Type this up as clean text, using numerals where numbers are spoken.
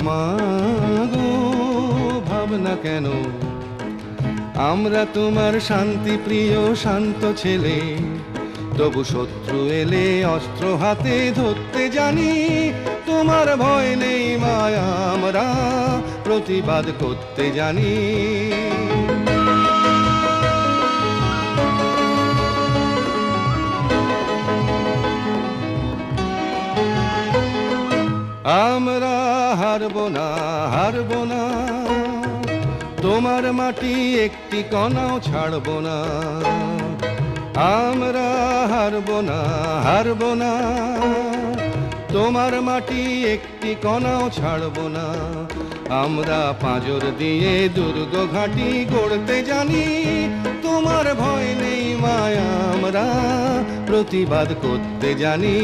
মা গো ভাবনা কেন, আমরা তোমার শান্তি প্রিয় শান্ত ছেলে, তবু শত্রু এলে অস্ত্র হাতে ধরতে জানি। তোমার ভয় নেই মায়া, আমরা প্রতিবাদ করতে জানি। আমরা হারবো না, হারবো না, তোমার মাটি একটি কণাও ছাড়বো না। আমরা হারবো না, হারবো না, তোমার মাটি একটি কণাও ছাড়বো না। আমরা পাঁজর দিয়ে দুর্গ ঘাঁটি গড়তে জানি। তোমার ভয় নেই মায়া, আমরা প্রতিবাদ করতে জানি।